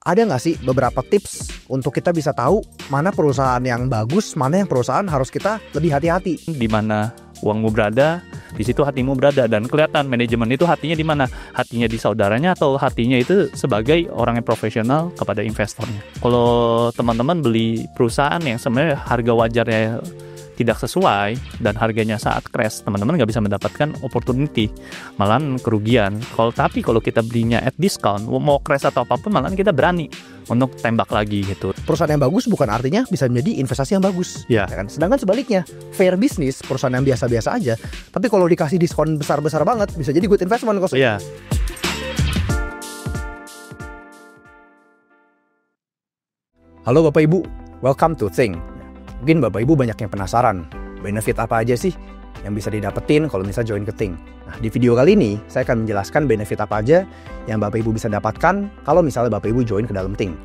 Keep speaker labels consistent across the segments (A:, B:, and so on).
A: ada nggak sih beberapa tips untuk kita bisa tahu mana perusahaan yang bagus, mana yang perusahaan harus kita lebih hati-hati?
B: Di mana uangmu berada, di situ hatimu berada, dan kelihatan manajemen itu hatinya di mana? Hatinya di saudaranya atau hatinya itu sebagai orang yang profesional kepada investornya. Kalau teman-teman beli perusahaan yang sebenarnya harga wajarnya tidak sesuai dan harganya saat crash, teman-teman nggak bisa mendapatkan opportunity, malahan kerugian. Tapi kalau kita belinya at discount, mau crash atau apapun, malahan kita berani untuk tembak lagi gitu.
A: Perusahaan yang bagus bukan artinya bisa menjadi investasi yang bagus,
B: Ya.
A: kan? Sedangkan sebaliknya, fair business, perusahaan yang biasa-biasa aja, tapi kalau dikasih diskon besar-besar banget, bisa jadi good investment kok.
B: Iya.
A: Halo Bapak Ibu, welcome to Think. Mungkin Bapak Ibu banyak yang penasaran, benefit apa aja sih yang bisa didapetin kalau misalnya join ke Think. Nah, di video kali ini saya akan menjelaskan benefit apa aja yang Bapak Ibu bisa dapatkan kalau misalnya Bapak Ibu join ke dalam Think.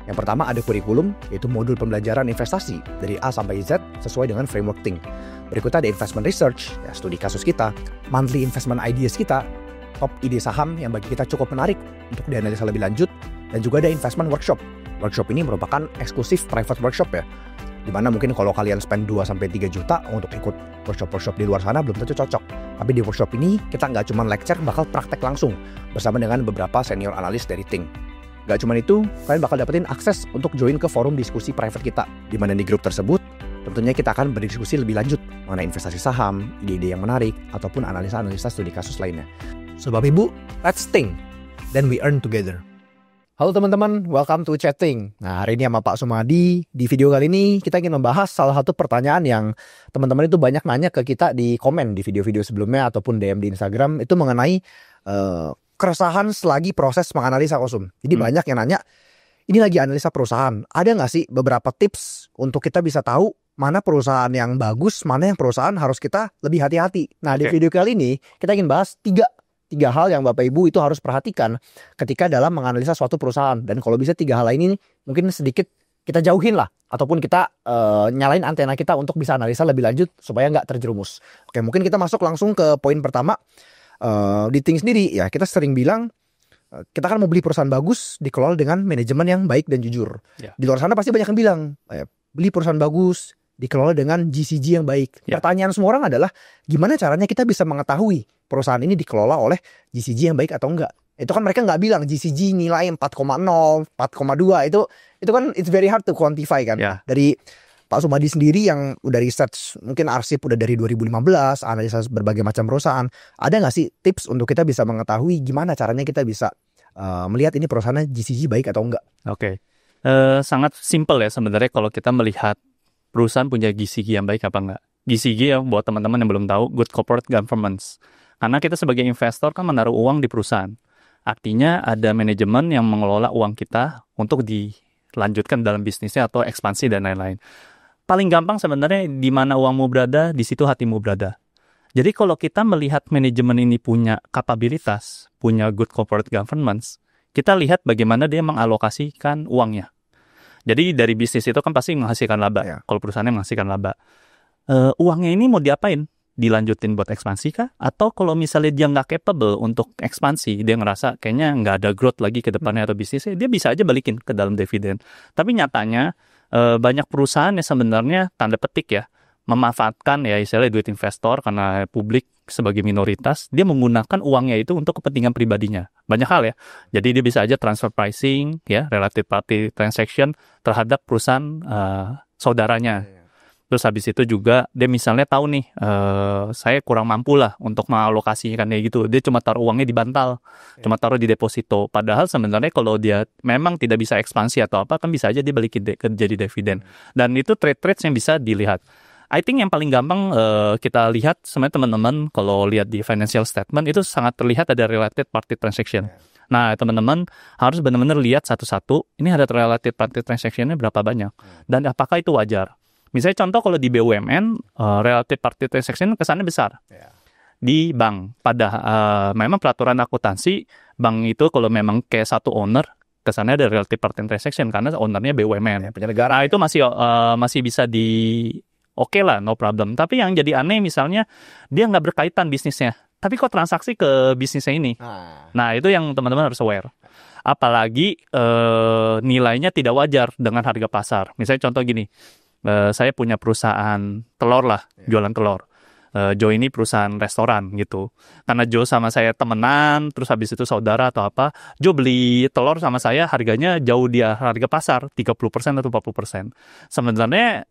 A: Yang pertama ada kurikulum, yaitu modul pembelajaran investasi dari A sampai Z sesuai dengan framework Think. Berikutnya ada investment research, ya studi kasus kita, monthly investment ideas kita, top ide saham yang bagi kita cukup menarik untuk dianalisa lebih lanjut, dan juga ada investment workshop. Workshop ini merupakan eksklusif private workshop ya, dimana mungkin kalau kalian spend 2-3 juta untuk ikut workshop-workshop di luar sana belum tentu cocok. Tapi di workshop ini kita nggak cuma lecture, bakal praktek langsung bersama dengan beberapa senior analis dari Think. Nggak cuma itu, kalian bakal dapetin akses untuk join ke forum diskusi private kita, dimana di grup tersebut tentunya kita akan berdiskusi lebih lanjut mengenai investasi saham, ide-ide yang menarik, ataupun analisa-analisa studi kasus lainnya. So Bapak Ibu, let's think, then we earn together. Halo teman-teman, welcome to Chatting. Nah, hari ini sama Pak Sumadi. Di video kali ini kita ingin membahas salah satu pertanyaan yang teman-teman itu banyak nanya ke kita di komen di video-video sebelumnya ataupun DM di Instagram, itu mengenai keresahan selagi proses menganalisa kosum. Jadi banyak yang nanya, ini lagi analisa perusahaan, ada nggak sih beberapa tips untuk kita bisa tahu mana perusahaan yang bagus, mana yang perusahaan harus kita lebih hati-hati. Nah, di video kali ini kita ingin bahas tiga hal yang Bapak Ibu itu harus perhatikan ketika dalam menganalisa suatu perusahaan. Dan kalau bisa 3 hal ini mungkin sedikit kita jauhin lah, ataupun kita nyalain antena kita untuk bisa analisa lebih lanjut supaya nggak terjerumus. Oke, mungkin kita masuk langsung ke poin pertama. Di Think sendiri ya, kita sering bilang kita kan mau beli perusahaan bagus dikelola dengan manajemen yang baik dan jujur.
B: Ya.
A: Di luar sana pasti banyak yang bilang beli perusahaan bagus dikelola dengan GCG yang baik.
B: Ya.
A: Pertanyaan semua orang adalah gimana caranya kita bisa mengetahui perusahaan ini dikelola oleh GCG yang baik atau enggak. Itu kan mereka nggak bilang GCG nilai 4,0, 4,2. Itu kan it's very hard to quantify kan.
B: Ya.
A: Dari Pak Sumadi sendiri yang udah research, mungkin arsip udah dari 2015, analisa berbagai macam perusahaan. Ada nggak sih tips untuk kita bisa mengetahui gimana caranya kita bisa melihat ini perusahaannya GCG baik atau enggak?
B: Oke. Sangat simple ya sebenarnya kalau kita melihat perusahaan punya GCG yang baik apa enggak. GCG ya buat teman-teman yang belum tahu, Good Corporate Governance. Karena kita sebagai investor kan menaruh uang di perusahaan. Artinya ada manajemen yang mengelola uang kita untuk dilanjutkan dalam bisnisnya atau ekspansi dan lain-lain. Paling gampang sebenarnya di mana uangmu berada, di situ hatimu berada. Jadi kalau kita melihat manajemen ini punya kapabilitas, punya good corporate governance, kita lihat bagaimana dia mengalokasikan uangnya. Jadi dari bisnis itu kan pasti menghasilkan laba.
A: Ya.
B: Kalau perusahaannya menghasilkan laba, uangnya ini mau diapain? Dilanjutin buat ekspansi kah? Atau kalau misalnya dia nggak capable untuk ekspansi, dia ngerasa kayaknya nggak ada growth lagi ke depannya atau bisnisnya, dia bisa aja balikin ke dalam dividen. Tapi nyatanya banyak perusahaan yang sebenarnya tanda petik ya memanfaatkan ya istilahnya duit investor karena publik sebagai minoritas, dia menggunakan uangnya itu untuk kepentingan pribadinya. Banyak hal ya. Jadi dia bisa aja transfer pricing ya, relative party transaction terhadap perusahaan saudaranya. Terus habis itu juga dia misalnya tahu nih saya kurang mampu lah untuk mengalokasikan kayak gitu. Dia cuma taruh uangnya di bantal, cuma taruh di deposito. Padahal sebenarnya kalau dia memang tidak bisa ekspansi atau apa, kan bisa aja dia balikin jadi dividen. Dan itu trade-trades yang bisa dilihat. I think yang paling gampang kita lihat sebenarnya teman-teman kalau lihat di financial statement itu sangat terlihat ada related party transaction. Nah teman-teman harus benar-benar lihat satu-satu, ini ada related party transaction-nya berapa banyak dan apakah itu wajar. Misalnya contoh kalau di BUMN related party transaction kesannya besar. Di bank memang peraturan akuntansi bank itu kalau memang kayak satu owner kesannya ada related party transaction karena ownernya BUMN.
A: Penyelenggara.
B: Nah itu masih bisa oke lah, no problem. Tapi yang jadi aneh misalnya dia nggak berkaitan bisnisnya, tapi kok transaksi ke bisnisnya ini. Nah itu yang teman-teman harus aware. Apalagi nilainya tidak wajar dengan harga pasar. Misalnya contoh gini, saya punya perusahaan telur lah, jualan telur. Joe ini perusahaan restoran gitu. Karena Joe sama saya temenan, terus habis itu saudara atau apa, Joe beli telur sama saya harganya jauh di harga pasar, 30% atau 40%. Sebenarnya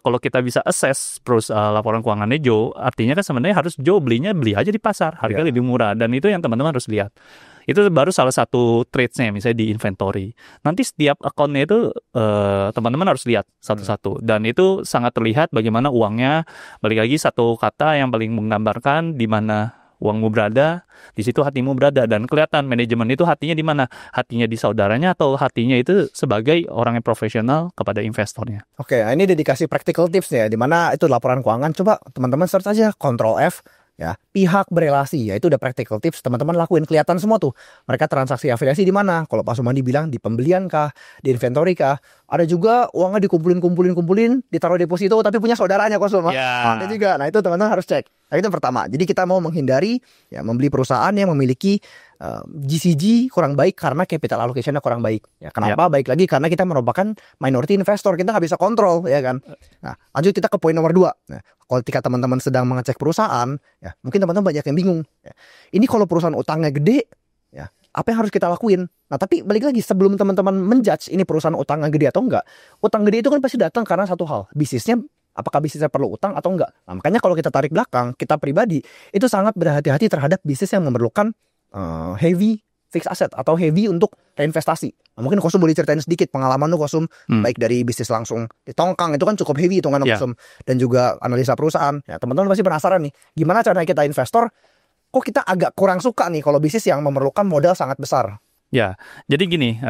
B: kalau kita bisa assess laporan keuangannya Joe, artinya kan sebenarnya harus Joe beli aja di pasar, harga lebih murah. Dan itu yang teman-teman harus lihat. Itu baru salah satu traits-nya, misalnya di inventory. Nanti setiap account-nya itu teman-teman harus lihat satu-satu. Dan itu sangat terlihat bagaimana uangnya, balik lagi satu kata yang paling menggambarkan di mana uangmu berada, di situ hatimu berada. Dan kelihatan manajemen itu hatinya di mana? Hatinya di saudaranya atau hatinya itu sebagai orang yang profesional kepada investornya.
A: Oke, ini dedikasi practical tips ya, di mana itu laporan keuangan. Coba teman-teman search aja, Ctrl F. Ya, pihak berelasi, ya itu udah practical tips, teman-teman lakuin, kelihatan semua tuh mereka transaksi afiliasi di mana. Kalau Pak Sumandi bilang di pembelian kah, di inventory kah, ada juga uangnya dikumpulin ditaruh deposito tapi punya saudaranya kok semua. Ada juga. Nah, itu teman-teman harus cek. Nah, itu pertama. Jadi kita mau menghindari ya membeli perusahaan yang memiliki GCG kurang baik karena capital allocation-nya kurang baik. Ya, kenapa? Baik lagi karena kita merupakan minority investor, kita nggak bisa kontrol, ya kan. Nah, lanjut kita ke poin nomor 2. Nah, kalau ketika teman-teman sedang mengecek perusahaan, ya mungkin teman-teman banyak yang bingung. Ya, ini kalau perusahaan utangnya gede, ya apa yang harus kita lakuin? Nah, tapi balik lagi sebelum teman-teman menjudge ini perusahaan utangnya gede atau enggak, utang gede itu kan pasti datang karena satu hal, bisnisnya. Apakah bisnisnya perlu utang atau enggak? Nah, makanya kalau kita tarik belakang, kita pribadi itu sangat berhati-hati terhadap bisnis yang memerlukan heavy fixed asset atau heavy untuk reinvestasi. Nah, mungkin Kosum boleh ceritain sedikit pengalaman lu Kosum, baik dari bisnis langsung di Tongkang, itu kan cukup heavy hitungan Kosum, dan juga analisa perusahaan. Ya, teman-teman pasti penasaran nih, gimana caranya kita investor, kok kita agak kurang suka nih kalau bisnis yang memerlukan modal sangat besar.
B: Ya, jadi gini,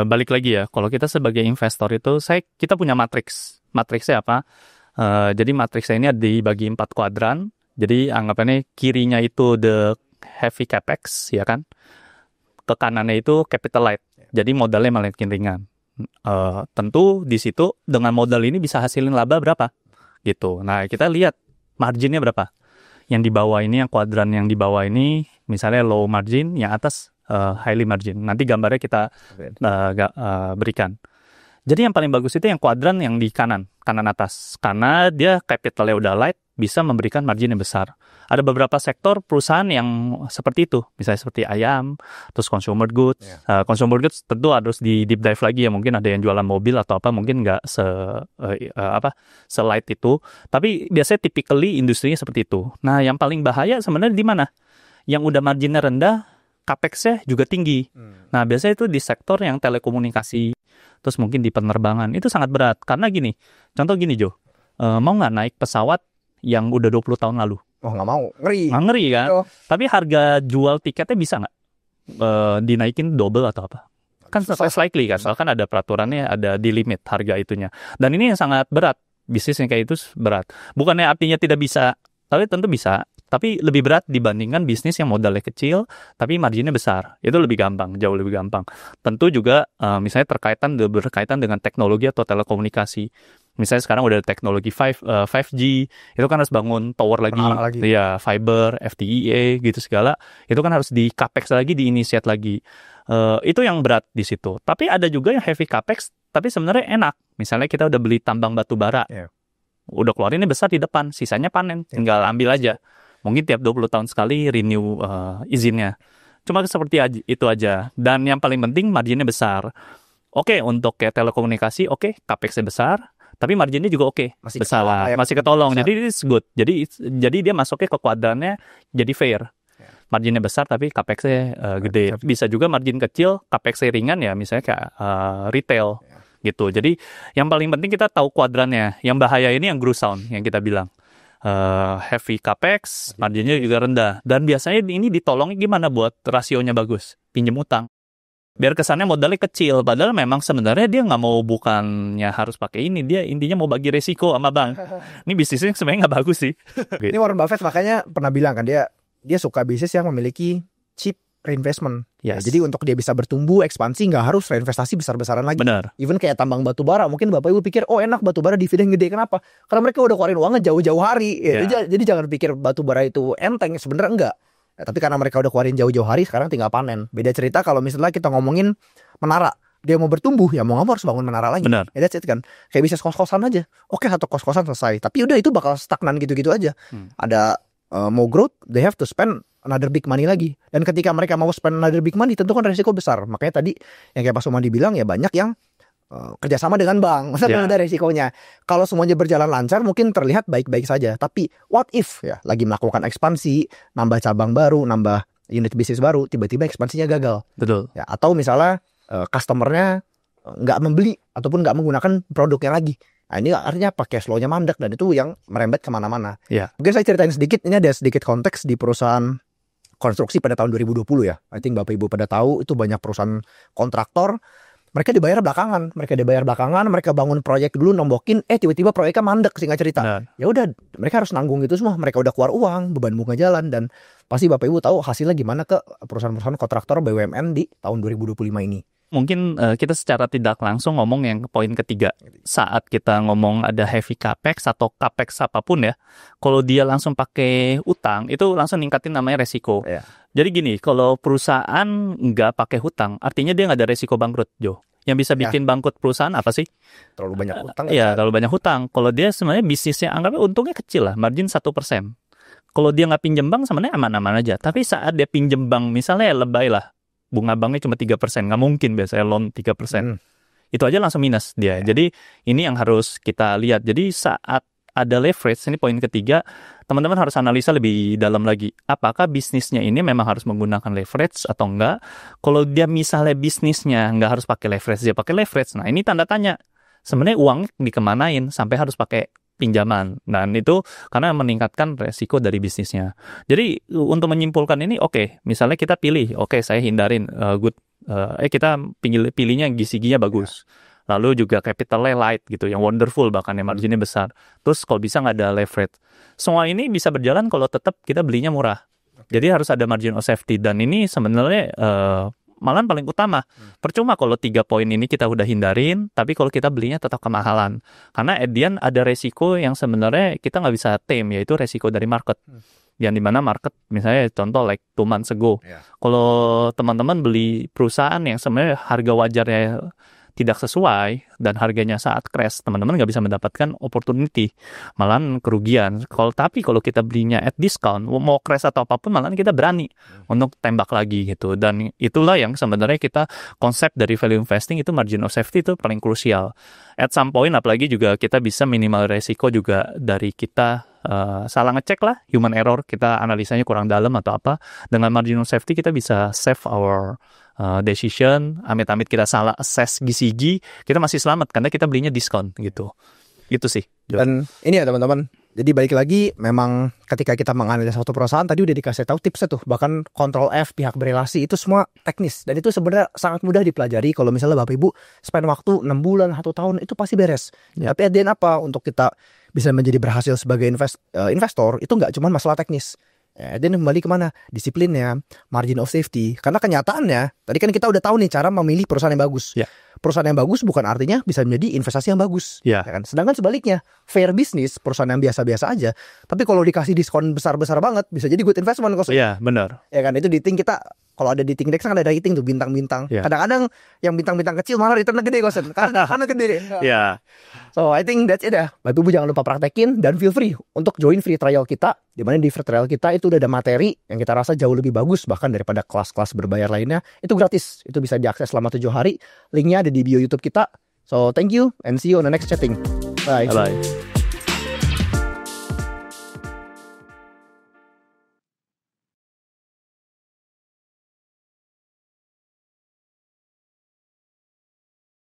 B: balik lagi ya, kalau kita sebagai investor itu, kita punya matriks. Matriksnya apa? Jadi matriksnya ini dibagi 4 kuadran. Jadi anggapannya kirinya itu the heavy capex, ya kan? Ke kanannya itu capital light. Jadi modalnya makin ringan. Tentu di situ dengan modal ini bisa hasilin laba berapa? Gitu. Nah, kita lihat marginnya berapa. Yang di bawah ini, yang kuadran yang di bawah ini, misalnya low margin, yang atas highly margin. Nanti gambarnya kita berikan. Jadi yang paling bagus itu yang kuadran yang di kanan atas. Karena dia capitalnya udah light, bisa memberikan margin yang besar. Ada beberapa sektor perusahaan yang seperti itu. Misalnya seperti ayam, terus consumer goods. Consumer goods tentu harus di deep dive lagi ya. Mungkin ada yang jualan mobil atau apa, mungkin nggak se-light itu. Tapi biasanya typically industrinya seperti itu. Nah, yang paling bahaya sebenarnya di mana? Yang udah marginnya rendah, capex-nya juga tinggi. Nah, biasanya itu di sektor yang telekomunikasi, terus mungkin di penerbangan, itu sangat berat. Karena gini, contoh gini Jo, mau nggak naik pesawat yang udah 20 tahun lalu?
A: Oh, nggak mau, ngeri.
B: Ngeri kan? Tapi harga jual tiketnya bisa nggak dinaikin double atau apa? Kan slightly kan, soalnya kan ada peraturannya, ada di limit harga itunya. Dan ini yang sangat berat, bisnis yang kayak itu berat. Bukannya artinya tidak bisa, tapi tentu bisa. Tapi lebih berat dibandingkan bisnis yang modalnya kecil, tapi marginnya besar. Itu lebih gampang, jauh lebih gampang. Tentu juga misalnya berkaitan dengan teknologi atau telekomunikasi. Misalnya sekarang udah ada teknologi 5G, itu kan harus bangun tower lagi. Ya, fiber, FTTH, gitu segala. Itu kan harus di capex lagi, diinisiat lagi. Itu yang berat di situ. Tapi ada juga yang heavy capex, tapi sebenarnya enak. Misalnya kita udah beli tambang batu bara. Udah keluarinnya besar di depan, sisanya panen. Tinggal ambil aja. Mungkin tiap 20 tahun sekali renew izinnya. Cuma seperti itu aja. Dan yang paling penting marginnya besar. Oke, untuk kayak telekomunikasi, oke, capex-nya besar, tapi marginnya juga oke, besar lah, masih ketolong. Jadi it's good. Jadi dia masuknya ke kuadrannya jadi fair. Marginnya besar tapi capex-nya gede. Bisa juga margin kecil, capex-nya ringan ya, misalnya kayak retail gitu. Jadi yang paling penting kita tahu kuadrannya. Yang bahaya ini yang growth sound yang kita bilang. Heavy capex, marginnya juga rendah. Dan biasanya ini ditolongnya gimana buat rasionya bagus? Pinjem utang. Biar kesannya modalnya kecil, padahal memang sebenarnya dia nggak mau, bukannya harus pakai ini, dia intinya mau bagi resiko sama bank. Ini bisnisnya sebenarnya nggak bagus sih.
A: Ini Warren Buffett makanya pernah bilang kan, dia suka bisnis yang memiliki cheap reinvestment. Jadi untuk dia bisa bertumbuh, ekspansi, nggak harus reinvestasi besar-besaran lagi.
B: Benar.
A: Even kayak tambang batu bara, mungkin Bapak Ibu pikir, oh enak batu bara dividen gede, kenapa? Karena mereka udah keluarin uangnya jauh-jauh hari. Jadi jangan pikir batu bara itu enteng, sebenarnya enggak. Tapi karena mereka udah keluarin jauh-jauh hari, sekarang tinggal panen. Beda cerita kalau misalnya kita ngomongin menara, dia mau bertumbuh, ya mau nggak mau harus bangun menara lagi.
B: Benar.
A: Ya that's it kan. Kayak bisnis kos-kosan aja. Oke, satu kos-kosan selesai. Tapi udah itu bakal stagnan gitu-gitu aja. Ada mau growth, they have to spend another big money lagi. Dan ketika mereka mau spend another big money, tentu kan resiko besar. Makanya tadi yang kayak Pak Sumandi bilang, ya banyak yang kerjasama dengan bank. Maksudnya ada resikonya. Kalau semuanya berjalan lancar, mungkin terlihat baik-baik saja. Tapi what if ya lagi melakukan ekspansi, nambah cabang baru, nambah unit bisnis baru, tiba-tiba ekspansinya gagal.
B: Betul.
A: Ya, atau misalnya customernya nggak membeli ataupun nggak menggunakan produknya lagi. Nah, ini artinya apa? Cash flow-nya mandek dan itu yang merembet kemana-mana.
B: Ya.
A: Mungkin saya ceritain sedikit. Ini ada sedikit konteks di perusahaan konstruksi pada tahun 2020 ya. I think Bapak Ibu pada tahu itu banyak perusahaan kontraktor. Mereka dibayar belakangan. Mereka bangun proyek dulu, nombokin, tiba-tiba proyeknya mandek, singkat cerita. Ya udah, mereka harus nanggung itu semua. Mereka udah keluar uang, beban bunga jalan, dan pasti Bapak Ibu tahu hasilnya gimana ke perusahaan-perusahaan kontraktor BUMN di tahun 2025 ini.
B: Mungkin kita secara tidak langsung ngomong yang poin ketiga. Saat kita ngomong ada heavy capex atau capex apapun ya, kalau dia langsung pakai utang, itu langsung ningkatin namanya resiko.
A: Yeah.
B: Jadi gini, kalau perusahaan nggak pakai hutang, artinya dia nggak ada resiko bangkrut, Jo. Yang bisa bikin bangkrut perusahaan apa sih?
A: Terlalu banyak hutang.
B: Iya, terlalu banyak hutang. Kalau dia sebenarnya bisnisnya anggapnya untungnya kecil lah, margin 1%. Kalau dia nggak pinjem bank sebenarnya aman-aman aja. Tapi saat dia pinjem bank, misalnya lebay lah, bunga banknya cuma 3%, nggak mungkin biasanya loan 3%. Itu aja langsung minus dia. Jadi ini yang harus kita lihat. Jadi saat ada leverage, ini poin ketiga, teman-teman harus analisa lebih dalam lagi. Apakah bisnisnya ini memang harus menggunakan leverage atau enggak? Kalau dia misalnya bisnisnya nggak harus pakai leverage, dia pakai leverage. Nah ini tanda tanya. Sebenarnya uang dikemanain sampai harus pakai pinjaman. Dan itu karena meningkatkan resiko dari bisnisnya. Jadi untuk menyimpulkan ini, misalnya kita pilih, saya hindarin kita pilihnya giginya bagus. Lalu juga capitalnya light gitu, yang wonderful bahkan yang marginnya besar. Terus kalau bisa nggak ada leverage. Semua ini bisa berjalan kalau tetap kita belinya murah. Jadi harus ada margin of safety. Dan ini sebenarnya malahan paling utama. Percuma kalau 3 poin ini kita udah hindarin, tapi kalau kita belinya tetap kemahalan. Karena at the end ada resiko yang sebenarnya kita nggak bisa tame, yaitu resiko dari market. Yang dimana market, misalnya contoh like 2 months ago. Kalau teman-teman beli perusahaan yang sebenarnya harga wajarnya tidak sesuai dan harganya saat crash, teman-teman nggak bisa mendapatkan opportunity, malahan kerugian. Tapi kalau kita belinya at discount, mau crash atau apapun, malahan kita berani untuk tembak lagi gitu. Dan itulah yang sebenarnya kita konsep dari value investing itu margin of safety itu paling krusial. At some point, apalagi juga kita bisa minimal resiko juga dari kita salah ngecek lah, human error, kita analisanya kurang dalam atau apa. Dengan margin of safety kita bisa save our decision. Amit-amit kita salah assess gigi, kita masih selamat karena kita belinya diskon gitu. Itu sih.
A: Dan ini ya teman-teman, jadi balik lagi, memang ketika kita menganalisa suatu perusahaan, tadi udah dikasih tahu tipsnya tuh, bahkan control F, pihak berelasi, itu semua teknis. Dan itu sebenarnya sangat mudah dipelajari. Kalau misalnya Bapak Ibu spend waktu 6 bulan, 1 tahun, itu pasti beres. Tapi at the end apa, untuk kita bisa menjadi berhasil sebagai investor, itu nggak cuma masalah teknis. Dan kembali kemana? Disiplinnya, margin of safety. Karena kenyataannya, tadi kan kita udah tahu nih cara memilih perusahaan yang bagus. Perusahaan yang bagus bukan artinya bisa menjadi investasi yang bagus. Ya kan? Sedangkan sebaliknya, fair business, perusahaan yang biasa-biasa aja, tapi kalau dikasih diskon besar-besar banget, bisa jadi good investment.
B: Iya, benar.
A: Ya kan, itu di Think kita, kalau ada di Think Index kan ada rating tuh, bintang-bintang. Kadang-kadang yang bintang-bintang kecil malah returnnya gede, Kosen. Karena gede. So I think that's it ya. Bapak Ibu jangan lupa praktekin, dan feel free untuk join free trial kita. Dimana di free trial kita itu udah ada materi yang kita rasa jauh lebih bagus, bahkan daripada kelas-kelas berbayar lainnya. Itu gratis, itu bisa diakses selama 7 hari. Linknya ada di bio YouTube kita. So thank you and see you on the next chatting. Bye.
B: Bye.